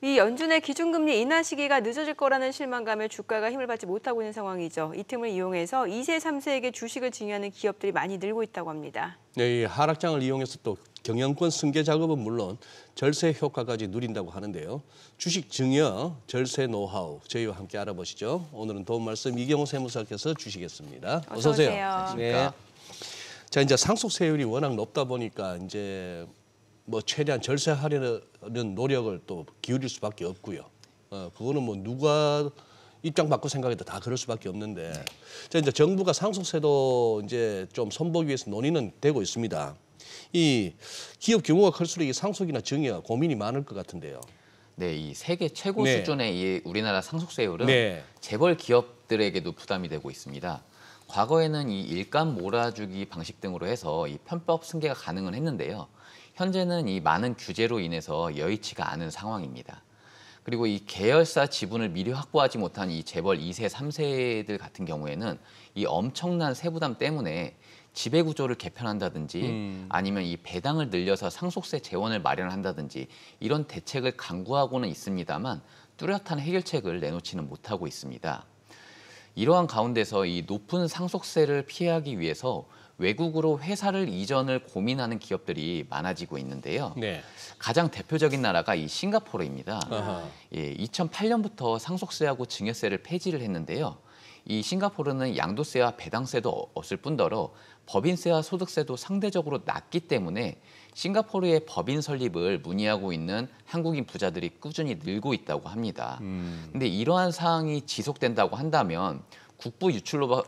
이 연준의 기준금리 인하 시기가 늦어질 거라는 실망감에 주가가 힘을 받지 못하고 있는 상황이죠. 이 틈을 이용해서 2세, 3세에게 주식을 증여하는 기업들이 많이 늘고 있다고 합니다. 네, 이 하락장을 이용해서 또 경영권 승계 작업은 물론 절세 효과까지 누린다고 하는데요. 주식 증여, 절세 노하우 저희와 함께 알아보시죠. 오늘은 도움 말씀 이경호 세무사께서 주시겠습니다. 어서 오세요. 네. 자, 이제 상속세율이 워낙 높다 보니까 이제 뭐 최대한 절세하려는 노력을 또 기울일 수밖에 없고요. 그거는 뭐 누가 입장 바꿔 생각해도 다 그럴 수밖에 없는데, 자, 이제 정부가 상속세도 이제 좀 손보기 위해서 논의는 되고 있습니다. 이 기업 규모가 클수록 이 상속이나 증여 고민이 많을 것 같은데요. 네, 이 세계 최고 네. 수준의 이 우리나라 상속세율은 네. 재벌 기업들에게도 부담이 되고 있습니다. 과거에는 이 일감 몰아주기 방식 등으로 해서 이 편법 승계가 가능은 했는데요. 현재는 이 많은 규제로 인해서 여의치가 않은 상황입니다. 그리고 이 계열사 지분을 미리 확보하지 못한 이 재벌 2세, 3세들 같은 경우에는 이 엄청난 세부담 때문에 지배구조를 개편한다든지 아니면 이 배당을 늘려서 상속세 재원을 마련한다든지 이런 대책을 강구하고는 있습니다만 뚜렷한 해결책을 내놓지는 못하고 있습니다. 이러한 가운데서 이 높은 상속세를 피하기 위해서 외국으로 회사를 이전을 고민하는 기업들이 많아지고 있는데요. 네. 가장 대표적인 나라가 이 싱가포르입니다. 예, 2008년부터 상속세하고 증여세를 폐지를 했는데요. 이 싱가포르는 양도세와 배당세도 없을 뿐더러 법인세와 소득세도 상대적으로 낮기 때문에 싱가포르의 법인 설립을 문의하고 있는 한국인 부자들이 꾸준히 늘고 있다고 합니다. 근데 이러한 사항이 지속된다고 한다면 국부 유출로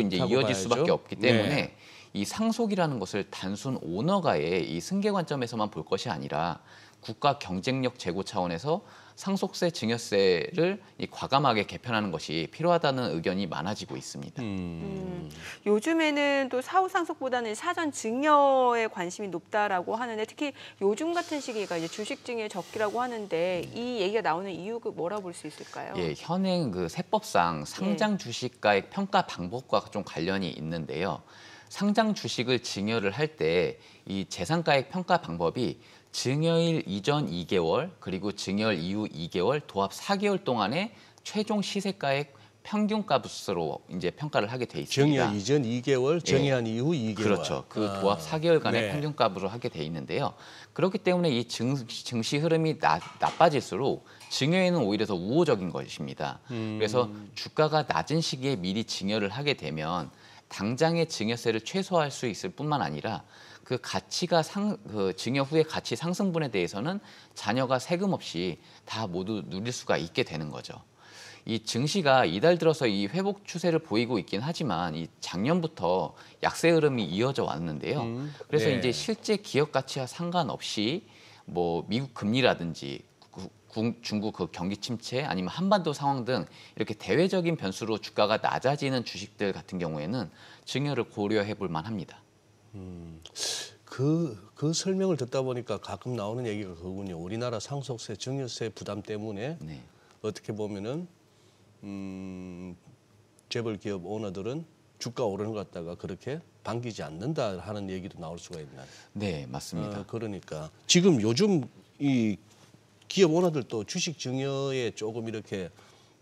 이제 이어질 봐야죠. 수밖에 없기 때문에 네. 이 상속이라는 것을 단순 오너가의 이 승계 관점에서만 볼 것이 아니라 국가 경쟁력 제고 차원에서 상속세, 증여세를 과감하게 개편하는 것이 필요하다는 의견이 많아지고 있습니다. 요즘에는 또 사후 상속보다는 사전 증여에 관심이 높다라고 하는데, 특히 요즘 같은 시기가 이제 주식 증여 적기라고 하는데 이 얘기가 나오는 이유가 뭐라고 볼 수 있을까요? 예, 현행 그 세법상 상장 주식가액 평가 방법과 좀 관련이 있는데요. 상장 주식을 증여를 할 때 이 재산가액 평가 방법이 증여일 이전 2개월 그리고 증여일 이후 2개월 도합 4개월 동안의 최종 시세가액 평균값으로 이제 평가를 하게 돼 있습니다. 증여 이전 2개월, 증여한 이후 2개월. 그렇죠. 그 도합 4개월간의 네. 평균값으로 하게 돼 있는데요. 그렇기 때문에 이 증시 흐름이 나빠질수록 증여에는 오히려 더 우호적인 것입니다. 그래서 주가가 낮은 시기에 미리 증여를 하게 되면 당장의 증여세를 최소화할 수 있을 뿐만 아니라 그 가치가 증여 후의 가치 상승분에 대해서는 자녀가 세금 없이 다 모두 누릴 수가 있게 되는 거죠. 이 증시가 이달 들어서 이 회복 추세를 보이고 있긴 하지만 이 작년부터 약세 흐름이 이어져 왔는데요. 그래서 네. 이제 실제 기업 가치와 상관없이 뭐 미국 금리라든지 중국 그 경기 침체 아니면 한반도 상황 등 이렇게 대외적인 변수로 주가가 낮아지는 주식들 같은 경우에는 증여를 고려해 볼 만합니다. 그 설명을 듣다 보니까 가끔 나오는 얘기가 그거군요. 우리나라 상속세, 증여세 부담 때문에 네. 어떻게 보면은 재벌 기업 오너들은 주가 오르는 것 같다가 그렇게 반기지 않는다 하는 얘기도 나올 수가 있나요? 네, 맞습니다. 그러니까 지금 요즘 이 기업 오너들도 주식 증여에 조금 이렇게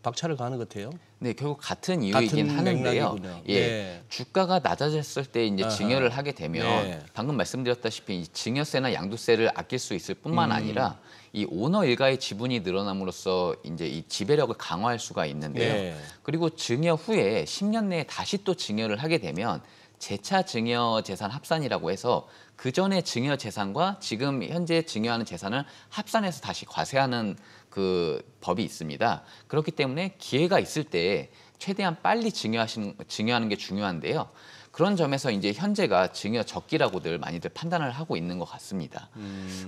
박차를 가는 것 같아요. 네, 결국 같은 이유이긴 하는데요. 맥락이군요. 예, 네. 주가가 낮아졌을 때 이제 증여를 하게 되면 네. 방금 말씀드렸다시피 이 증여세나 양도세를 아낄 수 있을 뿐만 아니라 이 오너 일가의 지분이 늘어남으로써 이제 이 지배력을 강화할 수가 있는데요. 네. 그리고 증여 후에 10년 내에 다시 또 증여를 하게 되면 재차 증여 재산 합산이라고 해서 그 전에 증여 재산과 지금 현재 증여하는 재산을 합산해서 다시 과세하는 그 법이 있습니다. 그렇기 때문에 기회가 있을 때 최대한 빨리 증여하는 게 중요한데요. 그런 점에서 이제 현재가 증여 적기라고들 많이들 판단을 하고 있는 것 같습니다.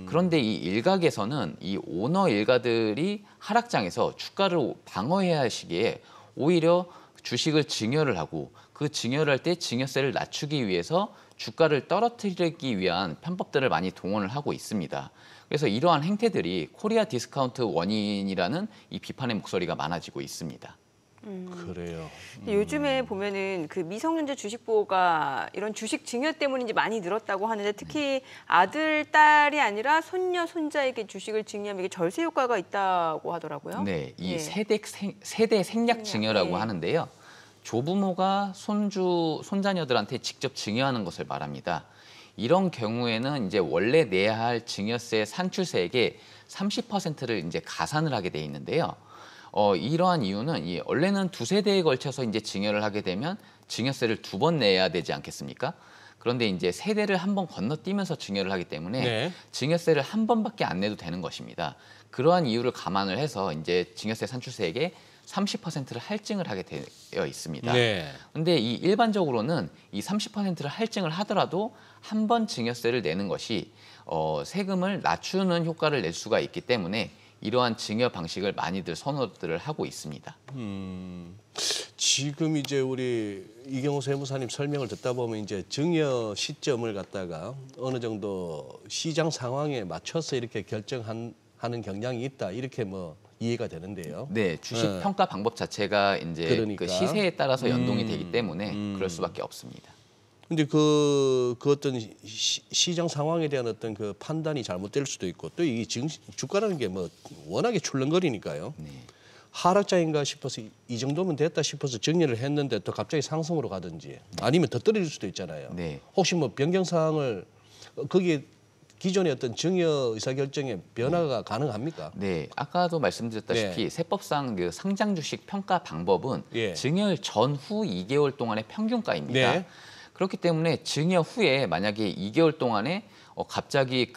그런데 이 일각에서는 이 오너 일가들이 하락장에서 주가를 방어해야 할 시기에 오히려 주식을 증여를 하고 그 증여를 할 때 증여세를 낮추기 위해서 주가를 떨어뜨리기 위한 편법들을 많이 동원을 하고 있습니다. 그래서 이러한 행태들이 코리아 디스카운트 원인이라는 이 비판의 목소리가 많아지고 있습니다. 그래요. 요즘에 보면은 그 미성년자 주식 보호가 이런 주식 증여 때문인지 많이 늘었다고 하는데 특히 아들, 딸이 아니라 손녀, 손자에게 주식을 증여하면 이게 절세 효과가 있다고 하더라고요. 네, 이 예. 세대 생략 증여라고 예. 하는데요. 조부모가 손자녀들한테 직접 증여하는 것을 말합니다. 이런 경우에는 이제 원래 내야 할 증여세 산출세액의 30%를 이제 가산을 하게 돼 있는데요. 이러한 이유는 원래는 두 세대에 걸쳐서 이제 증여를 하게 되면 증여세를 2번 내야 되지 않겠습니까? 그런데 이제 세대를 한 번 건너뛰면서 증여를 하기 때문에 네. 증여세를 한 번밖에 안 내도 되는 것입니다. 그러한 이유를 감안을 해서 이제 증여세 산출세액의 30%를 할증을 하게 되어 있습니다. 네. 근데 이 일반적으로는 이 30%를 할증을 하더라도 한 번 증여세를 내는 것이 세금을 낮추는 효과를 낼 수가 있기 때문에 이러한 증여 방식을 많이들 선호들을 하고 있습니다. 지금 이제 우리 이경호 세무사님 설명을 듣다 보면 이제 증여 시점을 갖다가 어느 정도 시장 상황에 맞춰서 이렇게 결정하는 경향이 있다 이렇게 뭐 이해가 되는데요. 네, 주식 평가 방법 자체가 이제 그러니까. 그 시세에 따라서 연동이 되기 때문에 그럴 수밖에 없습니다. 근데 그 어떤 시장 상황에 대한 어떤 그 판단이 잘못될 수도 있고 또 이 주가라는 게 뭐 워낙에 출렁거리니까요. 네. 하락장인가 싶어서 이 정도면 됐다 싶어서 정리를 했는데 또 갑자기 상승으로 가든지 아니면 더 떨어질 수도 있잖아요. 네. 혹시 뭐 변경 사항을 거기에 기존의 어떤 증여 의사결정에 변화가 가능합니까? 네, 아까도 말씀드렸다시피 네. 세법상 그 상장 주식 평가 방법은 예. 증여일 전후 2개월 동안의 평균가입니다. 네. 그렇기 때문에 증여 후에 만약에 2개월 동안에 갑자기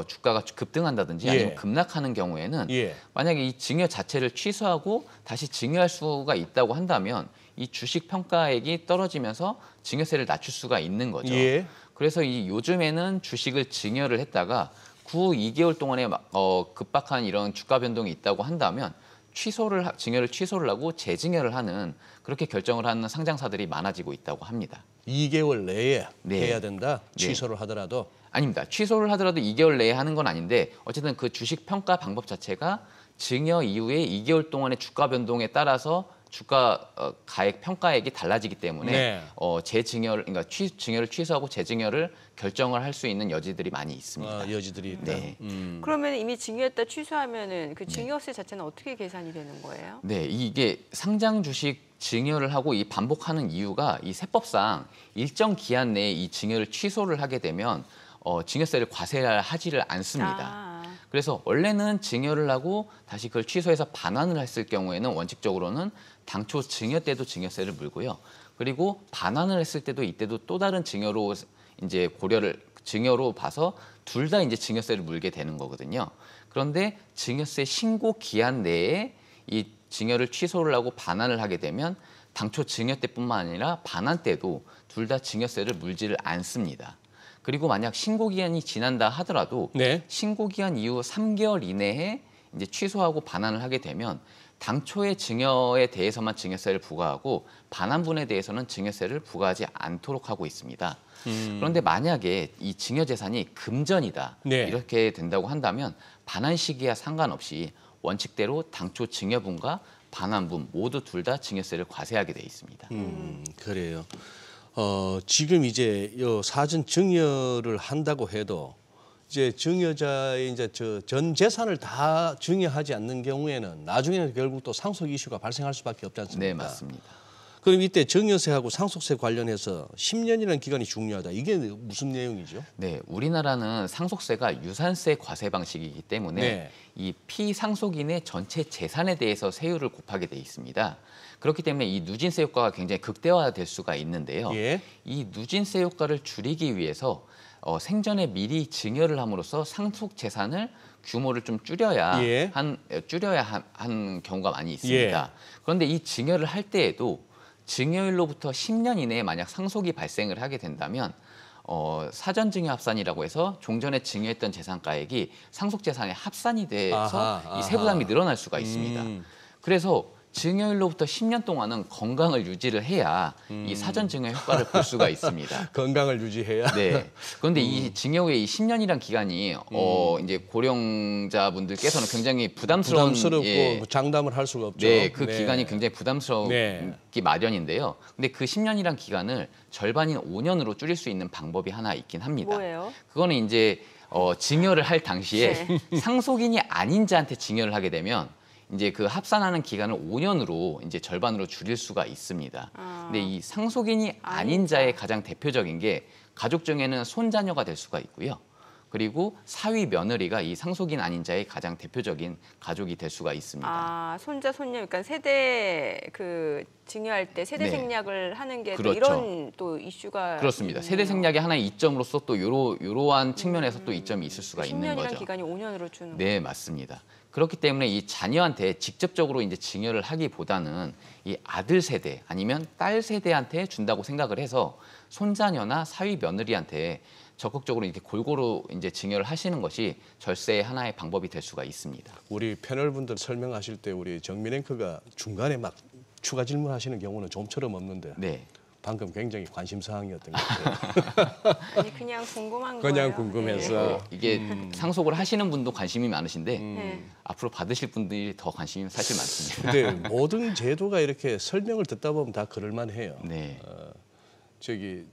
주가가 급등한다든지 예. 아니면 급락하는 경우에는 예. 만약에 이 증여 자체를 취소하고 다시 증여할 수가 있다고 한다면 이 주식 평가액이 떨어지면서 증여세를 낮출 수가 있는 거죠. 예. 그래서 이 요즘에는 주식을 증여를 했다가 2개월 동안에 급박한 이런 주가 변동이 있다고 한다면 증여를 취소를 하고 재증여를 하는 그렇게 결정을 하는 상장사들이 많아지고 있다고 합니다. 2개월 내에 네. 해야 된다. 네. 취소를 하더라도. 아닙니다. 취소를 하더라도 2개월 내에 하는 건 아닌데 어쨌든 그 주식 평가 방법 자체가 증여 이후에 2개월 동안의 주가 변동에 따라서 주가 가액 평가액이 달라지기 때문에 네. 그러니까 증여를 취소하고 재증여를 결정을 할 수 있는 여지들이 많이 있습니다. 여지들이 있다. 네. 그러면 이미 증여했다 취소하면은 그 증여세 자체는 어떻게 계산이 되는 거예요? 네, 이게 상장 주식 증여를 하고 이 반복하는 이유가 이 세법상 일정 기한 내에 이 증여를 취소를 하게 되면 증여세를 과세하지를 않습니다. 그래서 원래는 증여를 하고 다시 그걸 취소해서 반환을 했을 경우에는 원칙적으로는 당초 증여 때도 증여세를 물고요. 그리고 반환을 했을 때도 이때도 또 다른 증여로 이제 증여로 봐서 둘 다 이제 증여세를 물게 되는 거거든요. 그런데 증여세 신고 기한 내에 이 증여를 취소를 하고 반환을 하게 되면 당초 증여 때뿐만 아니라 반환 때도 둘 다 증여세를 물지를 않습니다. 그리고 만약 신고 기한이 지난다 하더라도 네. 신고 기한 이후 3개월 이내에 이제 취소하고 반환을 하게 되면 당초의 증여에 대해서만 증여세를 부과하고 반환분에 대해서는 증여세를 부과하지 않도록 하고 있습니다. 그런데 만약에 이 증여 재산이 금전이다 네. 이렇게 된다고 한다면 반환 시기와 상관없이 원칙대로 당초 증여분과 반환분 모두 둘 다 증여세를 과세하게 돼 있습니다. 그래요. 지금 이제 요 사전 증여를 한다고 해도 이제 증여자의 이제 전 재산을 다 증여하지 않는 경우에는 나중에는 결국 또 상속 이슈가 발생할 수밖에 없지 않습니까? 네, 맞습니다. 그럼 이때 증여세하고 상속세 관련해서 10년이라는 기간이 중요하다. 이게 무슨 내용이죠? 네, 우리나라는 상속세가 유산세 과세 방식이기 때문에 네. 이 피상속인의 전체 재산에 대해서 세율을 곱하게 돼 있습니다. 그렇기 때문에 이 누진세 효과가 굉장히 극대화될 수가 있는데요. 예. 이 누진세 효과를 줄이기 위해서 생전에 미리 증여를 함으로써 상속 재산을 규모를 좀 줄여야 예. 한 경우가 많이 있습니다. 예. 그런데 이 증여를 할 때에도 증여일로부터 10년 이내에 만약 상속이 발생을 하게 된다면 사전증여 합산이라고 해서 종전에 증여했던 재산가액이 상속재산에 합산이 돼서 아하. 이 세부담이 늘어날 수가 있습니다. 그래서 증여일로부터 10년 동안은 건강을 유지를 해야 이 사전 증여 효과를 볼 수가 있습니다. 건강을 유지해야. 네. 그런데 이 징역 후에 이 10년이란 기간이 이제 고령자분들께서는 굉장히 부담스럽고 예, 장담을 할 수가 없죠. 네, 그 기간이 굉장히 부담스럽기 네. 마련인데요. 근데 그 10년이란 기간을 절반인 5년으로 줄일 수 있는 방법이 하나 있긴 합니다. 뭐예요? 그거는 이제 징여를 할 당시에 네. 상속인이 아닌 자한테 징여를 하게 되면 이제 그 합산하는 기간을 5년으로 이제 절반으로 줄일 수가 있습니다. 근데 이 상속인이 아닌 자의 가장 대표적인 게 가족 중에는 손자녀가 될 수가 있고요. 그리고 사위 며느리가 이 상속인 아닌 자의 가장 대표적인 가족이 될 수가 있습니다. 아, 손자, 손녀, 그러니까 세대 그 증여할 때 세대 네. 생략을 하는 게 또 그렇죠. 이런 또 이슈가 그렇습니다. 있네요. 세대 생략의 하나의 이점으로서 또 이러한 측면에서 또 이점이 있을 수가 있는 10년이란 거죠. 기간이 5년으로 주는 네, 맞습니다. 그렇기 때문에 이 자녀한테 직접적으로 이제 증여를 하기보다는 이 아들 세대 아니면 딸 세대한테 준다고 생각을 해서 손자녀나 사위 며느리한테 적극적으로 이렇게 골고루 이제 증여를 하시는 것이 절세의 하나의 방법이 될 수가 있습니다. 우리 패널분들 설명하실 때 우리 정민 앵커가 중간에 막 추가 질문하시는 경우는 좀처럼 없는데 네. 방금 굉장히 관심 사항이었던 것 같아요. 아니 그냥 궁금한 그냥 거예요. 궁금해서. 이게 상속을 하시는 분도 관심이 많으신데 네. 앞으로 받으실 분들이 더 관심이 사실 많습니다. 근데 모든 제도가 이렇게 설명을 듣다 보면 다 그럴만해요. 네.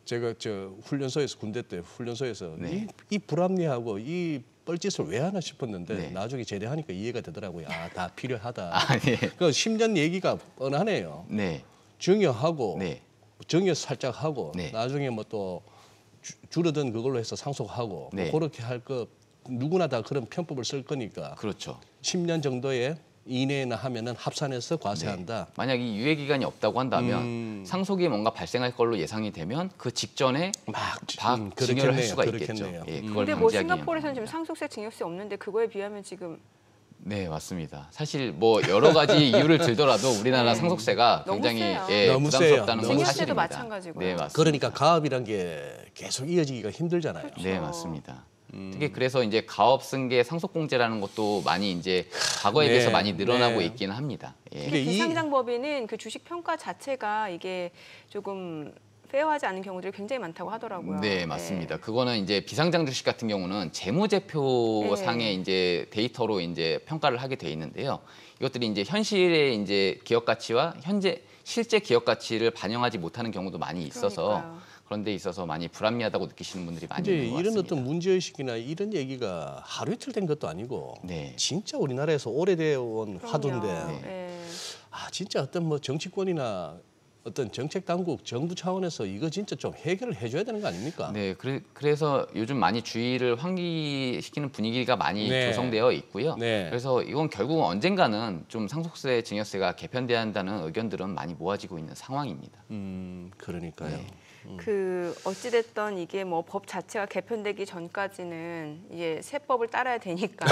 제가 저 훈련소에서 군대 때 훈련소에서 네. 이 불합리하고 이 뻘짓을 왜 하나 싶었는데 네. 나중에 제대하니까 이해가 되더라고요. 아, 다 필요하다. 아, 네. 그 10년 얘기가 뻔하네요. 네. 증여하고 네. 증여 살짝 하고 네. 나중에 뭐 또 줄어든 그걸로 해서 상속하고 네. 뭐 그렇게 할 거 누구나 다 그런 편법을 쓸 거니까 그렇죠. 10년 정도의 이내나 하면은 합산해서 과세한다. 만약 이 유예 기간이 없다고 한다면 상속이 뭔가 발생할 걸로 예상이 되면 그 직전에 막 증여를 할 수가 그렇겠네요. 있겠죠. 예, 그걸 근데 뭐 방지하기 위한 싱가포르에서는 지금 겁니다. 상속세 증여세 없는데 그거에 비하면 지금 네, 맞습니다. 사실 뭐 여러 가지 이유를 들더라도 우리나라 네. 상속세가 너무 굉장히 세요. 너무 부담스럽다는 세요. 건 증여세도 사실입니다. 마찬가지고요. 네, 맞습니다. 그러니까 가업이란 게 계속 이어지기가 힘들잖아요. 네, 맞습니다. 특히 그래서 이제 가업 승계 상속공제라는 것도 많이 이제 과거에 네, 비해서 많이 늘어나고 네. 있기는 합니다. 예. 근데 이- 비상장법에는 그 주식 평가 자체가 이게 조금 페어하지 않은 경우들이 굉장히 많다고 하더라고요. 네, 맞습니다. 그거는 이제 비상장 주식 같은 경우는 재무제표 네. 상의 이제 데이터로 이제 평가를 하게 돼 있는데요. 이것들이 이제 현실의 이제 기업 가치와 현재 실제 기업 가치를 반영하지 못하는 경우도 많이 있어서 그러니까요. 그런 데 있어서 많이 불합리하다고 느끼시는 분들이 많이 이제 있는 것 이런 같습니다. 어떤 문제의식이나 이런 얘기가 하루 이틀 된 것도 아니고 네. 진짜 우리나라에서 오래되어 온 화두인데 네. 아 진짜 어떤 뭐 정치권이나 어떤 정책 당국 정부 차원에서 이거 진짜 좀 해결을 해줘야 되는 거 아닙니까? 네, 그래서 요즘 많이 주의를 환기시키는 분위기가 많이 네. 조성되어 있고요. 네. 그래서 이건 결국 언젠가는 좀 상속세 증여세가 개편돼야 한다는 의견들은 많이 모아지고 있는 상황입니다. 그러니까요. 네. 그 어찌됐던 이게 뭐 법 자체가 개편되기 전까지는 이게 세법을 따라야 되니까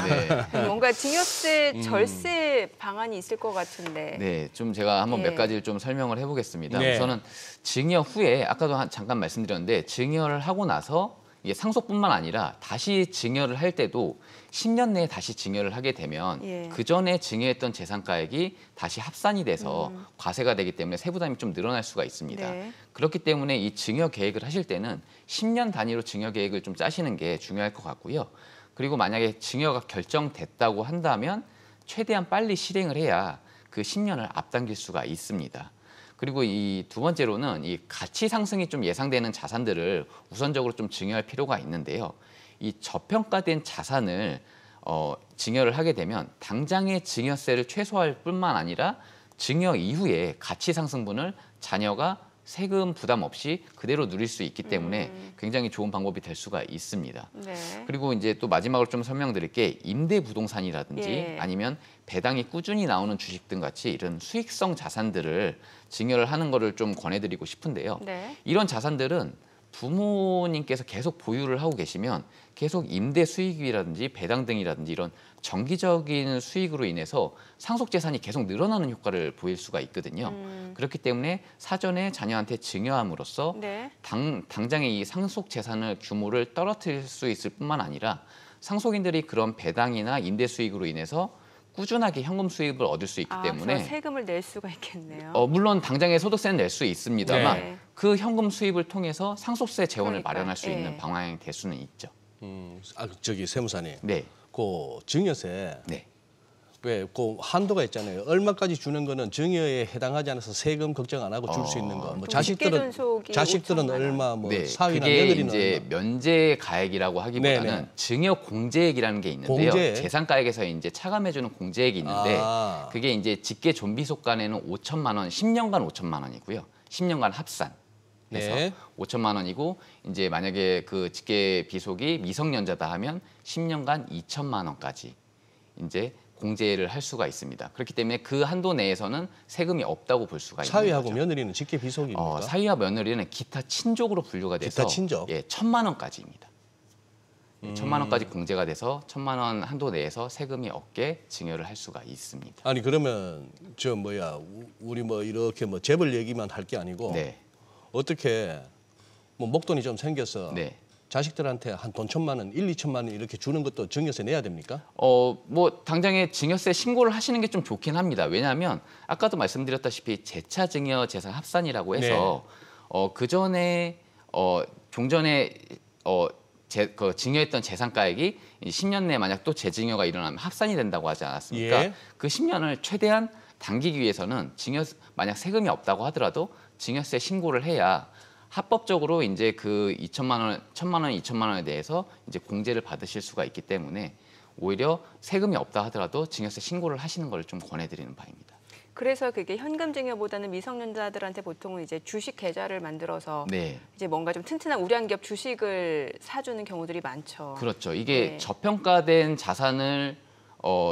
네. 뭔가 증여세 절세 방안이 있을 것 같은데. 네, 좀 제가 한번 예. 몇 가지를 좀 설명을 해보겠습니다. 네. 우선은 증여 후에 아까도 잠깐 말씀드렸는데 증여를 하고 나서 이게 상속뿐만 아니라 다시 증여를 할 때도 10년 내에 다시 증여를 하게 되면 예. 그 전에 증여했던 재산가액이 다시 합산이 돼서 과세가 되기 때문에 세부담이 좀 늘어날 수가 있습니다. 네. 그렇기 때문에 이 증여 계획을 하실 때는 10년 단위로 증여 계획을 좀 짜시는 게 중요할 것 같고요. 그리고 만약에 증여가 결정됐다고 한다면 최대한 빨리 실행을 해야 그 10년을 앞당길 수가 있습니다. 그리고 이 두 번째로는 이 가치 상승이 좀 예상되는 자산들을 우선적으로 좀 증여할 필요가 있는데요. 이 저평가된 자산을 증여를 하게 되면 당장의 증여세를 최소화할 뿐만 아니라 증여 이후에 가치 상승분을 자녀가 세금 부담 없이 그대로 누릴 수 있기 때문에 굉장히 좋은 방법이 될 수가 있습니다. 네. 그리고 이제 또 마지막으로 좀 설명드릴 게 임대 부동산이라든지 예. 아니면 배당이 꾸준히 나오는 주식 등 같이 이런 수익성 자산들을 증여를 하는 거를 좀 권해드리고 싶은데요. 네. 이런 자산들은 부모님께서 계속 보유를 하고 계시면 계속 임대 수익이라든지 배당 등이라든지 이런 정기적인 수익으로 인해서 상속 재산이 계속 늘어나는 효과를 보일 수가 있거든요. 그렇기 때문에 사전에 자녀한테 증여함으로써 네. 당장의 이 상속 재산을 규모를 떨어뜨릴 수 있을 뿐만 아니라 상속인들이 그런 배당이나 임대 수익으로 인해서 꾸준하게 현금 수입을 얻을 수 있기 때문에 그래서 세금을 낼 수가 있겠네요. 물론 당장의 소득세는 낼 수 있습니다만 네. 그 현금 수입을 통해서 상속세 재원을 그러니까, 마련할 수 예. 있는 방향이 될 수는 있죠. 저기 세무사님, 네, 그 증여세 네. 왜 그 한도가 있잖아요. 얼마까지 주는 거는 증여에 해당하지 않아서 세금 걱정 안 하고 줄 수 있는 거. 뭐 직계존속이 자식들은 5천만 원. 얼마, 뭐 네, 사위나 그게 며느리는 이제 얼마. 면제 가액이라고 하기보다는 네네. 증여 공제액이라는 게 있는데요. 공제? 재산가액에서 이제 차감해주는 공제액이 있는데 아. 그게 이제 직계 존비 속간에는 5천만 원, 10년간 5천만 원이고요. 10년간 합산. 해서 네. 5천만 원이고 이제 만약에 그 직계 비속이 미성년자다 하면 10년간 2천만 원까지 이제 공제를 할 수가 있습니다. 그렇기 때문에 그 한도 내에서는 세금이 없다고 볼 수가 있는 사위하고 거죠. 며느리는 직계 비속입니까? 사위와 며느리는 기타 친족으로 분류가 돼서 기타 친족? 예, 1,000만 원까지입니다. 1,000만 원까지 공제가 돼서 1,000만 원 한도 내에서 세금이 없게 증여를 할 수가 있습니다. 아니 그러면 저 뭐야 우리 뭐 이렇게 뭐 재벌 얘기만 할 게 아니고 네, 어떻게 뭐 목돈이 좀 생겨서 네. 자식들한테 한 돈 1,000만 원, 2천만 원 이렇게 주는 것도 증여세 내야 됩니까? 뭐 당장에 증여세 신고를 하시는 게 좀 좋긴 합니다. 왜냐하면 아까도 말씀드렸다시피 재차 증여 재산 합산이라고 해서 그 전에 종전에 그 증여했던 재산가액이 10년 내에 만약 또 재증여가 일어나면 합산이 된다고 하지 않았습니까? 예. 그 10년을 최대한 당기기 위해서는 만약 세금이 없다고 하더라도 증여세 신고를 해야 합법적으로 이제 그 2천만 원, 1,000만 원, 2천만 원에 대해서 이제 공제를 받으실 수가 있기 때문에 오히려 세금이 없다 하더라도 증여세 신고를 하시는 걸 좀 권해드리는 바입니다. 그래서 그게 현금 증여보다는 미성년자들한테 보통은 이제 주식 계좌를 만들어서 네, 이제 뭔가 좀 튼튼한 우량기업 주식을 사주는 경우들이 많죠. 그렇죠. 이게 네. 저평가된 자산을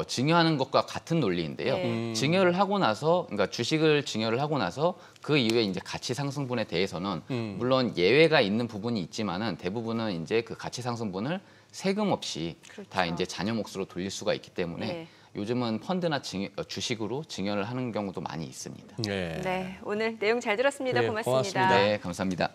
증여하는 것과 같은 논리인데요. 네. 증여를 하고 나서, 그러니까 주식을 증여를 하고 나서 그 이후에 이제 가치 상승분에 대해서는 물론 예외가 있는 부분이 있지만은 대부분은 이제 그 가치 상승분을 세금 없이 그렇죠. 다 이제 자녀 몫으로 돌릴 수가 있기 때문에 네. 요즘은 펀드나 주식으로 증여를 하는 경우도 많이 있습니다. 네. 네, 오늘 내용 잘 들었습니다. 네, 고맙습니다. 고맙습니다. 네, 감사합니다.